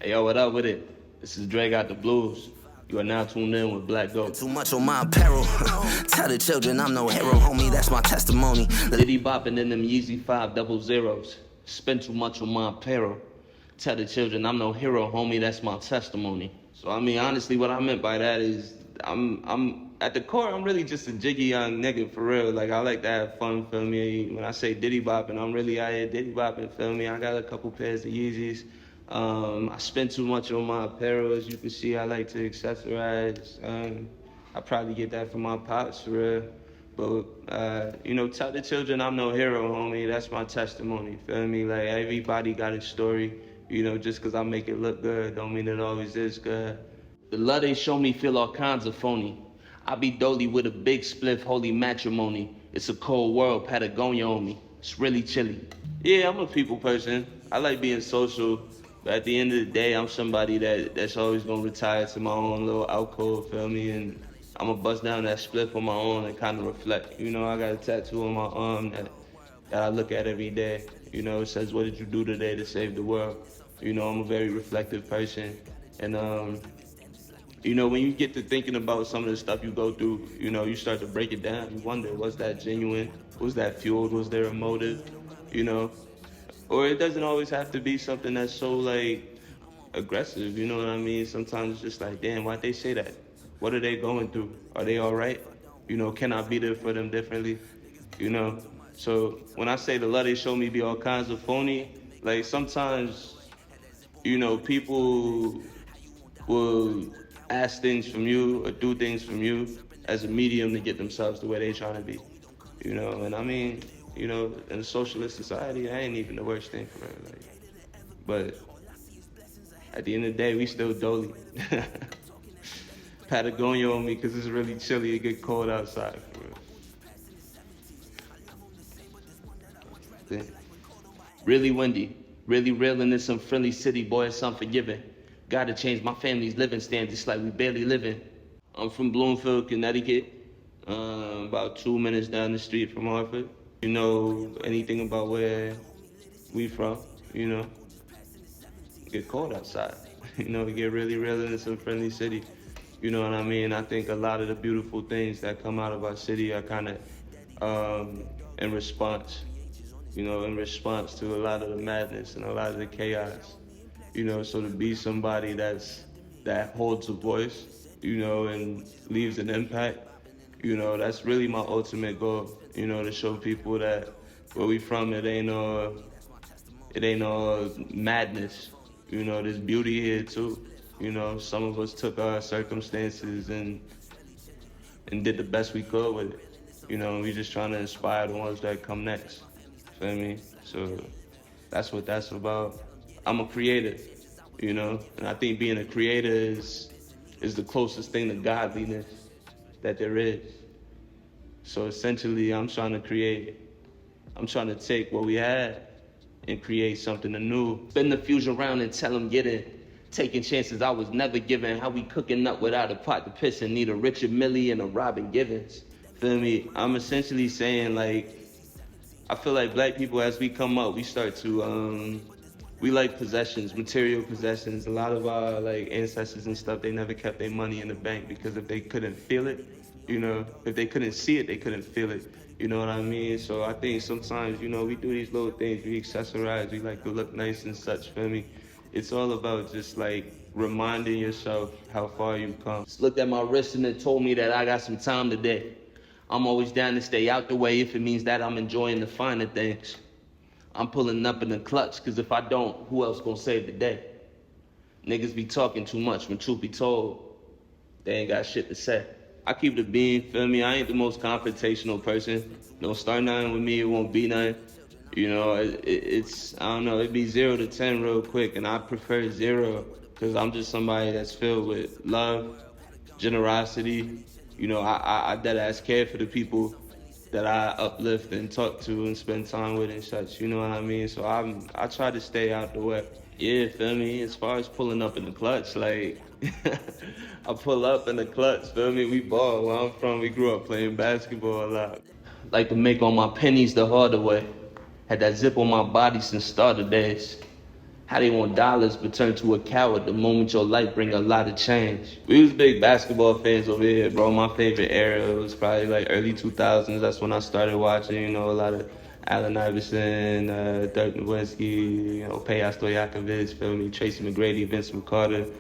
Hey, yo, what up with it? This is DreGotTheBlues. You are now tuned in with Black Goat. Too much on my apparel. Tell the children I'm no hero, homie, that's my testimony. Diddy bopping in them Yeezy 500s. Spend too much on my apparel. Tell the children I'm no hero, homie, that's my testimony. So I mean, honestly, what I meant by that is I'm at the core, I'm really just a jiggy young nigga for real. Like, I like to have fun, feel me? When I say Diddy bopping, I'm really out here Diddy bopping, feel me? I got a couple pairs of Yeezys. I spend too much on my apparel, as you can see. I like to accessorize. I probably get that from my pops, for real. But, you know, tell the children I'm no hero, homie. That's my testimony, feel me? Like, everybody got a story. You know, just because I make it look good don't mean it always is good. The love they show me feel all kinds of phony. I be dolly with a big spliff, holy matrimony. It's a cold world, Patagonia on me. It's really chilly. Yeah, I'm a people person. I like being social. But at the end of the day, I'm somebody that's always gonna retire to my own little alcove, feel me? And I'm gonna bust down that split on my own and kind of reflect. You know, I got a tattoo on my arm that I look at every day. You know, it says, what did you do today to save the world? You know, I'm a very reflective person. And, you know, when you get to thinking about some of the stuff you go through, you know, you start to break it down. You wonder, was that genuine? Was that fueled? Was there a motive? You know? Or it doesn't always have to be something that's so, like, aggressive, you know what I mean? Sometimes it's just like, damn, why'd they say that? What are they going through? Are they all right? You know, can I be there for them differently? You know? So when I say the love they show me be all kinds of phony, like, sometimes, you know, people will ask things from you or do things from you as a medium to get themselves to where they trying to be, you know? And I mean, you know, in a socialist society, that ain't even the worst thing for her. Like, but at the end of the day, we still dolly. Patagonia on me because it's really chilly. It get cold outside, for real. Really windy, really real in this some friendly city, boy, it's unforgiving. Gotta change my family's living standards, it's like we barely living. I'm from Bloomfield, Connecticut, about 2 minutes down the street from Hartford. You know anything about where we from, you know? It get cold outside. You know, it get really real in some friendly city. You know what I mean? I think a lot of the beautiful things that come out of our city are kind of in response. You know, in response to a lot of the madness and a lot of the chaos. You know, so to be somebody that holds a voice, you know, and leaves an impact, you know, that's really my ultimate goal. You know, to show people that where we from, it ain't no madness. You know, there's beauty here too. You know, some of us took our circumstances and did the best we could with it. You know, we just trying to inspire the ones that come next. Feel me? So that's what that's about. I'm a creator, you know, and I think being a creator is the closest thing to godliness that there is. So essentially, I'm trying to create. I'm trying to take what we had and create something anew. Spin the fusion round and tell them get in. Taking chances I was never given. How we cooking up without a pot to piss and need a Richard Millie and a Robin Givens. Feel me? I'm essentially saying, like, I feel like black people, as we come up, we start to, we like possessions, material possessions. A lot of our, like, ancestors and stuff, they never kept their money in the bank because if they couldn't feel it, you know, if they couldn't see it, they couldn't feel it. You know what I mean? So I think sometimes, you know, we do these little things, we accessorize, we like to look nice and such, feel me? It's all about just, like, reminding yourself how far you've come. Just looked at my wrist and it told me that I got some time today. I'm always down to stay out the way if it means that I'm enjoying the finer things. I'm pulling up in the clutch, cause if I don't, who else gonna save the day? Niggas be talking too much when truth be told, they ain't got shit to say. I keep the beam, feel me? I ain't the most confrontational person. Don't start nothing with me, it won't be nothing. You know, it's, I don't know, it'd be 0 to 10 real quick, and I prefer 0, cause I'm just somebody that's filled with love, generosity. You know, I dead ass care for the people that I uplift and talk to and spend time with and such, you know what I mean? So I try to stay out the way. Yeah, feel me? As far as pulling up in the clutch, like, I pull up in the clutch, feel me? We ball. Where I'm from, we grew up playing basketball a lot. Like to make all my pennies the harder way. Had that zip on my body since starter days. How they want dollars but turn to a coward the moment your life bring a lot of change. We was big basketball fans over here, bro. My favorite era was probably like early 2000s. That's when I started watching, a lot of Allen Iverson, Dirk Nowitzki, Peja Stojakovic, feel me, Tracy McGrady, Vince McCarter.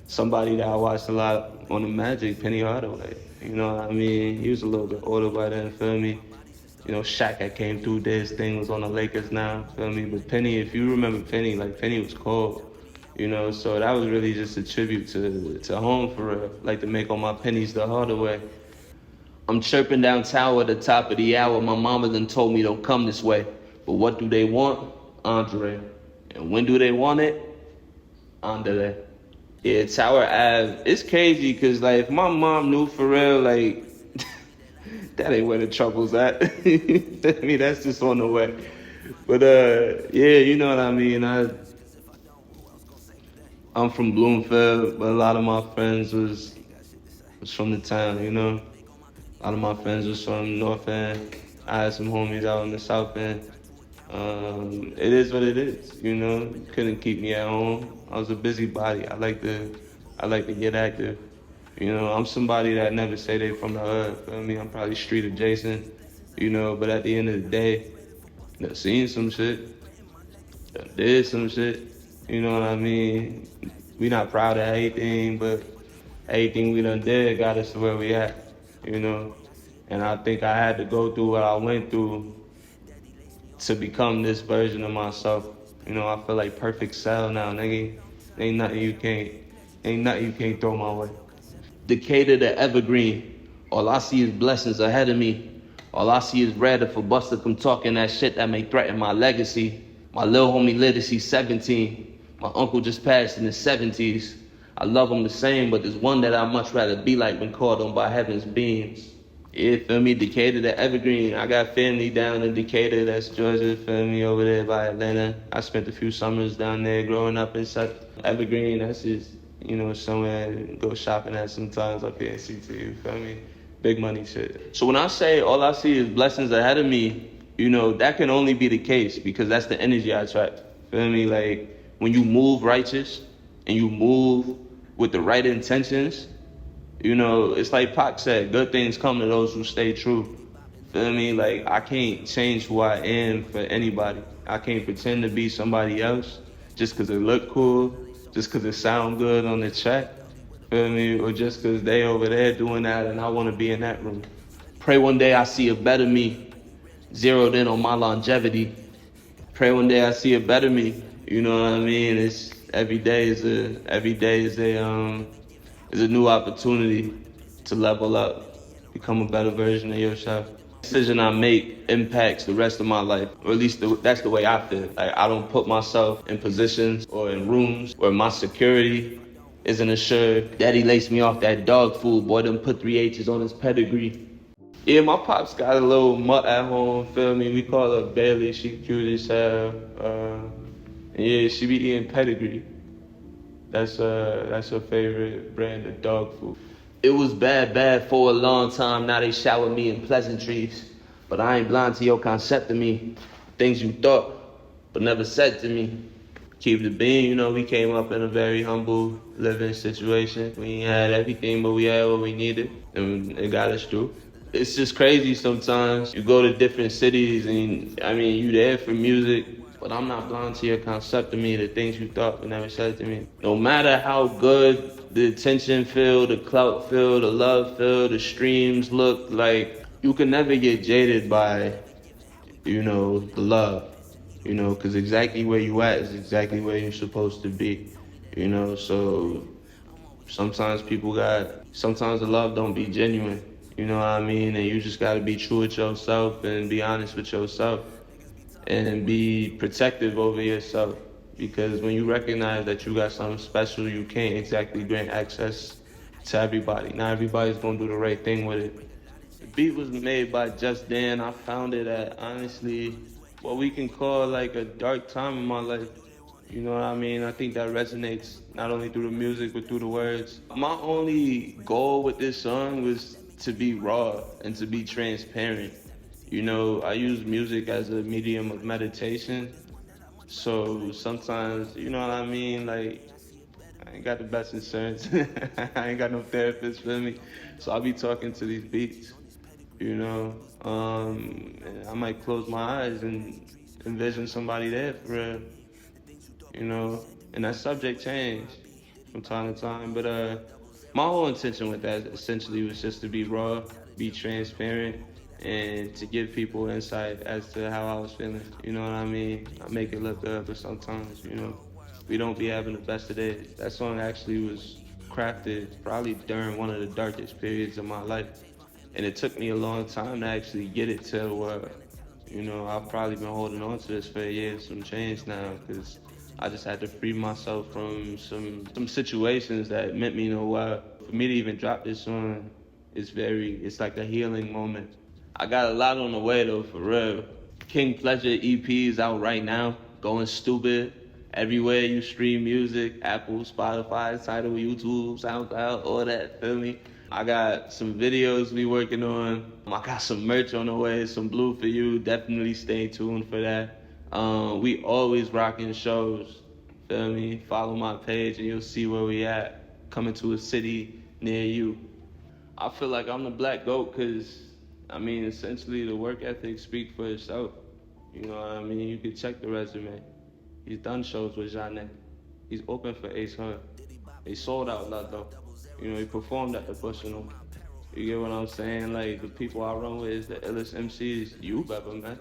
Somebody that I watched a lot on the Magic, Penny Hardaway. You know what I mean? He was a little bit older by then, feel me? Shaq that came through, did his thing, was on the Lakers now, feel me? But Penny, if you remember Penny, like Penny was cold, so that was really just a tribute to home for real, like to make all my pennies the harder way. I'm chirping down tower at the top of the hour, my mama done told me don't come this way. But what do they want? Andre. And when do they want it? Andre. Yeah, Tower Ave, it's crazy because like if my mom knew for real, like that ain't where the trouble's at. I mean, that's just on the way. But yeah, you know what I mean. I'm from Bloomfield, but a lot of my friends was from the town. A lot of my friends was from North End. I had some homies out in the South End. It is what it is. Couldn't keep me at home. I was a busybody. I like to get active. I'm somebody that never say they from the hood. Feel me? I'm probably street adjacent. But at the end of the day, seen some shit, did some shit. You know what I mean? We not proud of anything, but everything we done did got us to where we at. And I think I had to go through what I went through to become this version of myself. I feel like perfect cell now, nigga. Ain't nothing you can't throw my way. Decatur to evergreen. All I see is blessings ahead of me. All I see is red if a buster come talking that shit that may threaten my legacy. My little homie Literacy 17. My uncle just passed in his 70s. I love him the same, but there's one that I'd much rather be like when called on by heaven's beams. Yeah, feel me, Decatur to Evergreen. I got family down in Decatur, that's Georgia, feel me, over there by Atlanta. I spent a few summers down there growing up in Evergreen. That's just, somewhere to go shopping at sometimes up here in CT, feel me? Big money shit. So when I say all I see is blessings ahead of me, that can only be the case because that's the energy I attract. Feel me? Like, when you move righteous and you move with the right intentions, it's like Pac said, good things come to those who stay true. Feel me? Like, I can't change who I am for anybody. I can't pretend to be somebody else just because it look cool, just because it sound good on the track. Feel me? Or just because they over there doing that and I want to be in that room. Pray one day I see a better me, zeroed in on my longevity. Pray one day I see a better me. You know what I mean? It's every day is a new opportunity to level up, become a better version of yourself. The decision I make impacts the rest of my life, or at least that's the way I feel. Like, I don't put myself in positions or in rooms where my security isn't assured. Daddy laced me off that dog food, boy, done put 3 H's on his pedigree. Yeah, my pops got a little mutt at home, feel me? We call her Bailey, she cute as hell. Yeah, she be eating pedigree. That's her favorite brand of dog food. It was bad for a long time. Now they shower me in pleasantries. But I ain't blind to your concept of me. Things you thought, but never said to me. Keep it being, we came up in a very humble living situation. We ain't had everything, but we had what we needed. And it got us through. It's just crazy sometimes. You go to different cities and, you there for music. But I'm not blind to your concept of me, the things you thought but never said to me. No matter how good the attention feel, the clout feel, the love feel, the streams look, like, you can never get jaded by, the love. Because exactly where you at is exactly where you're supposed to be. So sometimes sometimes the love don't be genuine. You know what I mean? And you just gotta be true with yourself and be honest with yourself. And be protective over yourself, because when you recognize that you got something special, you can't exactly grant access to everybody. Not everybody's gonna do the right thing with it. The beat was made by Just Dan. I found it at, honestly, what we can call like a dark time in my life. You know what I mean? I think that resonates not only through the music, but through the words. My only goal with this song was to be raw and to be transparent. I use music as a medium of meditation. So sometimes, you know what I mean? Like, I ain't got the best insurance. I ain't got no therapist for me. So I'll be talking to these beats, you know. And I might close my eyes and envision somebody there for real, you know. And that subject changed from time to time. But my whole intention with that essentially was just to be raw, be transparent, and to give people insight as to how I was feeling. You know what I mean? I make it look good, but sometimes, you know, we don't be having the best of days. That song actually was crafted probably during one of the darkest periods of my life. And it took me a long time to actually get it to where, you know, I've probably been holding on to this for a year, some change now, because I just had to free myself from some situations that meant me no while. For me to even drop this song, it's like a healing moment. I got a lot on the way though, for real. King Pleasure EP is out right now, going stupid. Everywhere you stream music, Apple, Spotify, Tidal, YouTube, SoundCloud, all that, feel me? I got some videos we working on. I got some merch on the way, some blue for you. Definitely stay tuned for that. We always rocking shows, feel me? Follow my page and you'll see where we at. Coming to a city near you. I feel like I'm the black goat because, I mean, essentially the work ethic speaks for itself. You know what I mean? You can check the resume. He's done shows with Jeanette. He's open for Ace Hunt. He sold out lot though. You know, he performed at the Bush and them. You get what I'm saying? Like, the people I run with is the illest MCs you've ever met.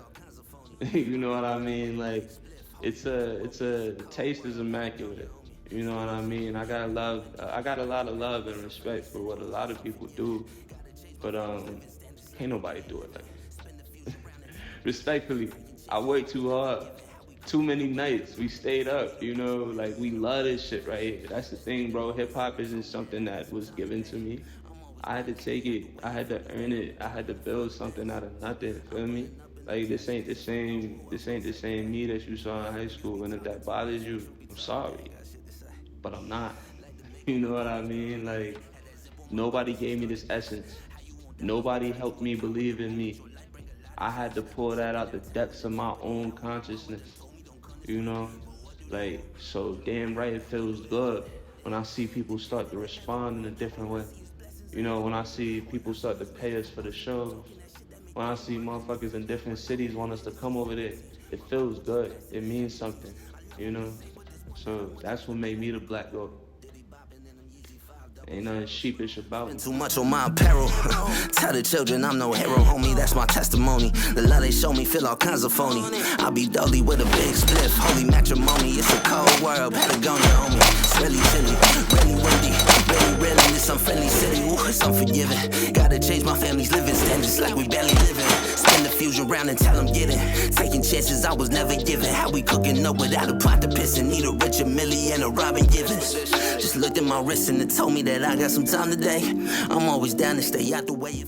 You know what I mean? Like, the taste is immaculate. You know what I mean? I got a lot of love and respect for what a lot of people do, but can't nobody do it like that. Respectfully, I work too hard. Too many nights we stayed up, you know, like we love this shit right here. That's the thing, bro. Hip hop isn't something that was given to me. I had to take it, I had to earn it, I had to build something out of nothing, feel me? Like this ain't the same me that you saw in high school, and if that bothers you, I'm sorry. But I'm not. You know what I mean? Like, nobody gave me this essence. Nobody helped me believe in me. I had to pull that out the depths of my own consciousness. You know? Like, so damn right it feels good when I see people start to respond in a different way. You know, when I see people start to pay us for the shows. When I see motherfuckers in different cities want us to come over there. It feels good. It means something, you know? So that's what made me the black goat. Ain't nothing sheepish about it. Too much on my apparel. Tell the children I'm no hero, homie, that's my testimony. The love they show me feel all kinds of phony. I'll be dully with a big spliff, holy matrimony. It's a cold world, Patagonia, homie. It's really chilly, really windy, really in this unfriendly city. Ooh, it's unforgiving. Gotta change my family's living standards like we barely living. Spin the fusion round and tell them get it. Taking chances I was never given. How we cooking up without a pot to piss and need a Richard Millie and a Robin Givens. Just looked at my wrist and it told me that I got some time today. I'm always down to stay out the way.